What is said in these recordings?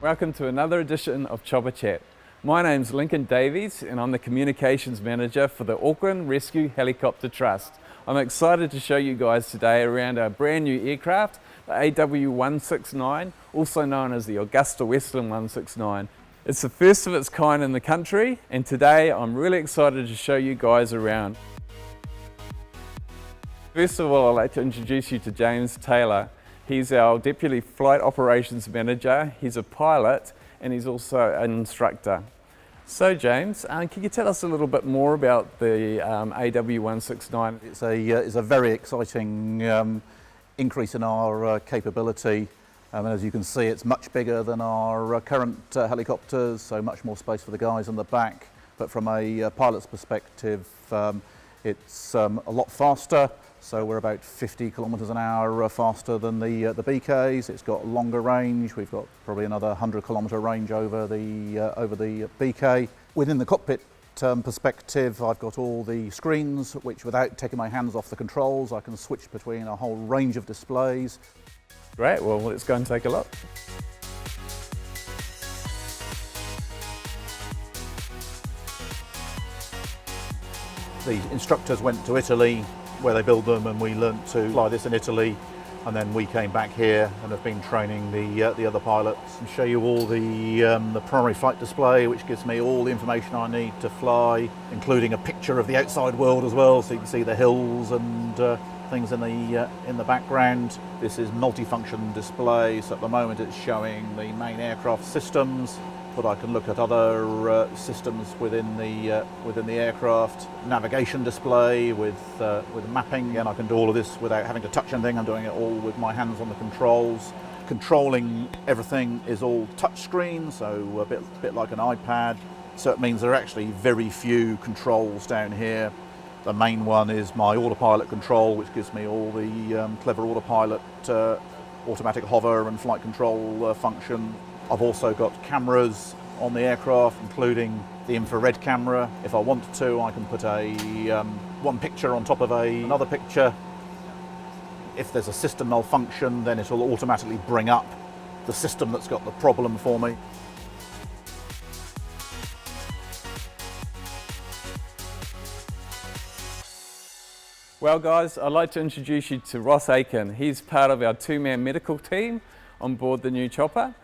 Welcome to another edition of Chopper Chat. My name's Lincoln Davies and I'm the Communications Manager for the Auckland Rescue Helicopter Trust. I'm excited to show you guys today around our brand new aircraft, the AW169, also known as the Augusta Westland 169. It's the first of its kind in the country, and today I'm really excited to show you guys around. First of all, I'd like to introduce you to James Taylor. He's our Deputy Flight Operations Manager. He's a pilot and he's also an instructor. So James, can you tell us a little bit more about the AW169? It's a very exciting increase in our capability. And as you can see, it's much bigger than our current helicopters, so much more space for the guys in the back. But from a pilot's perspective, it's a lot faster. So we're about 50 kilometres an hour faster than the BKs. It's got longer range. We've got probably another 100 kilometre range over the BK. Within the cockpit perspective, I've got all the screens, which without taking my hands off the controls, I can switch between a whole range of displays. Great, well let's go and take a look. The instructors went to Italy, where they build them, and we learnt to fly this in Italy, and then we came back here and have been training the other pilots and show you all the primary flight display, which gives me all the information I need to fly, including a picture of the outside world as well, so you can see the hills and things in the background. This is multifunction display, so at the moment it's showing the main aircraft systems, but I can look at other systems within the aircraft. Navigation display with mapping, and I can do all of this without having to touch anything. I'm doing it all with my hands on the controls. Controlling everything is all touch screen, so a bit like an iPad. So it means there are actually very few controls down here. The main one is my autopilot control, which gives me all the clever autopilot automatic hover and flight control function. I've also got cameras on the aircraft, including the infrared camera. If I wanted to, I can put one picture on top of another picture. If there's a system malfunction, then it'll automatically bring up the system that's got the problem for me. Well guys, I'd like to introduce you to Ross Aiken. He's part of our two-man medical team on board the new chopper.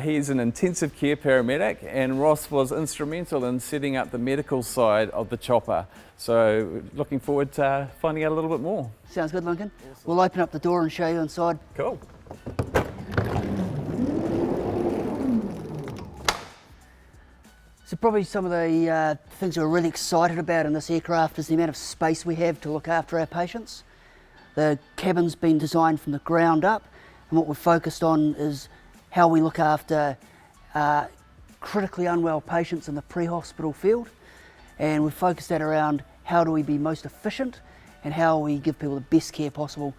He's an intensive care paramedic, and Ross was instrumental in setting up the medical side of the chopper. So looking forward to finding out a little bit more. Sounds good, Lincoln. Awesome. We'll open up the door and show you inside. Cool. So probably some of the things we're really excited about in this aircraft is the amount of space we have to look after our patients. The cabin's been designed from the ground up, and what we're focused on is how we look after critically unwell patients in the pre-hospital field, and we've focused that around how do we be most efficient and how we give people the best care possible.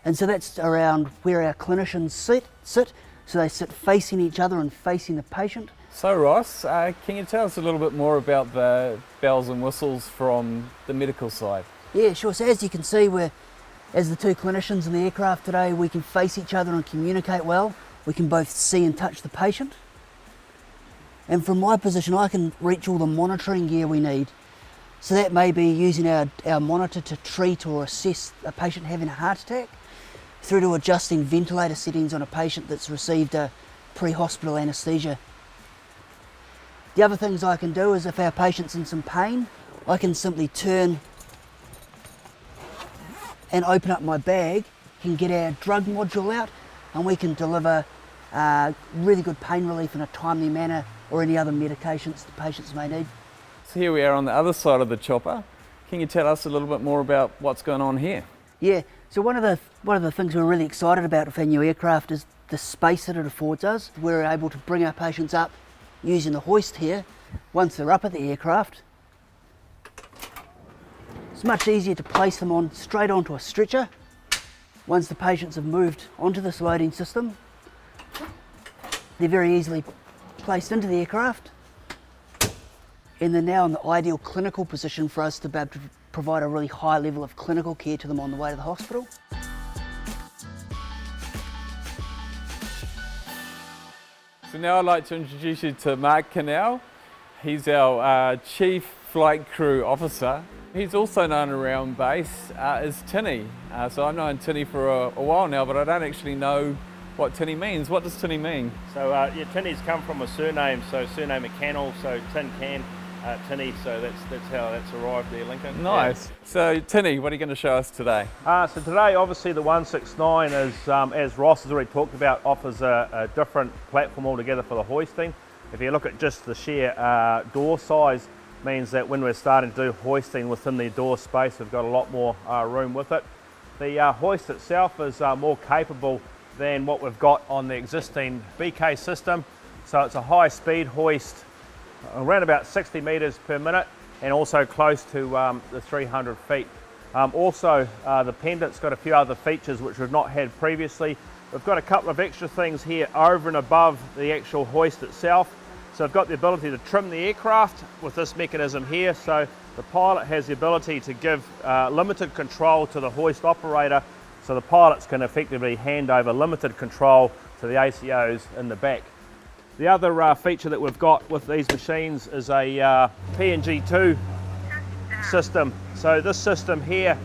And so that's around where our clinicians sit, so they sit facing each other and facing the patient. So Ross, can you tell us a little bit more about the bells and whistles from the medical side? Yeah, sure. So as you can see, as the two clinicians in the aircraft today, we can face each other and communicate well. We can both see and touch the patient. And from my position, I can reach all the monitoring gear we need. So that may be using our monitor to treat or assess a patient having a heart attack, through to adjusting ventilator settings on a patient that's received a pre-hospital anaesthesia. The other things I can do is if our patient's in some pain, I can simply turn and open up my bag, can get our drug module out, and we can deliver really good pain relief in a timely manner, or any other medications the patients may need. So here we are on the other side of the chopper. Can you tell us a little bit more about what's going on here? Yeah, so one of the things we're really excited about with our new aircraft is the space that it affords us. We're able to bring our patients up using the hoist here. Once they're up at the aircraft, it's much easier to place them straight onto a stretcher. Once the patients have moved onto this loading system, they're very easily placed into the aircraft, and they're now in the ideal clinical position for us to be able to provide a really high level of clinical care to them on the way to the hospital. So So now I'd like to introduce you to Mark Canal. He's our Chief Flight Crew Officer. He's also known around base as Tinny. So I've known Tinny for a while now, but I don't actually know what Tinny means. What does Tinny mean? So yeah, Tinny's come from a surname, so surname McCannell, so Tin Can, Tinny, so that's how that's arrived there, Lincoln. Nice. Yeah. So Tinny, what are you going to show us today? So today, obviously, the 169 is, as Ross has already talked about, offers a different platform altogether for the hoisting. If you look at just the sheer door size, means that when we're starting to do hoisting within the door space, we've got a lot more room with it. The hoist itself is more capable than what we've got on the existing BK system. So it's a high speed hoist, around about 60 metres per minute, and also close to the 300 feet. Also, the pendant's got a few other features which we've not had previously. We've got a couple of extra things here over and above the actual hoist itself. So I've got the ability to trim the aircraft with this mechanism here. So the pilot has the ability to give limited control to the hoist operator. So the pilots can effectively hand over limited control to the ACOs in the back. The other feature that we've got with these machines is a PNG2 system. So this system here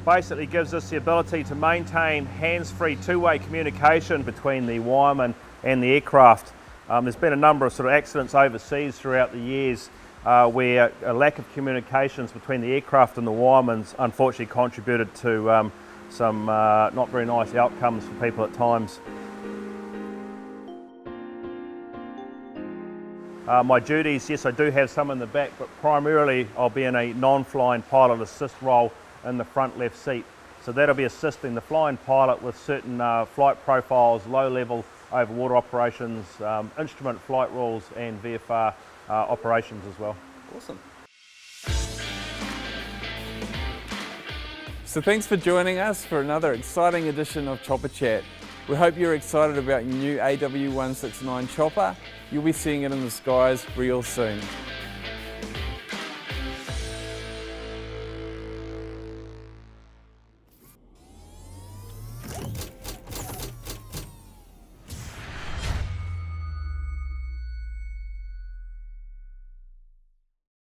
basically gives us the ability to maintain hands-free two-way communication between the wireman and the aircraft. There's been a number of sort of accidents overseas throughout the years where a lack of communications between the aircraft and the wiremen's unfortunately contributed to some not very nice outcomes for people at times. My duties, yes, I do have some in the back, but primarily I'll be in a non-flying pilot assist role in the front left seat. So that'll be assisting the flying pilot with certain flight profiles, low-level over water operations, instrument flight rules, and VFR operations as well. Awesome. So thanks for joining us for another exciting edition of Chopper Chat. We hope you're excited about your new AW169 chopper. You'll be seeing it in the skies real soon.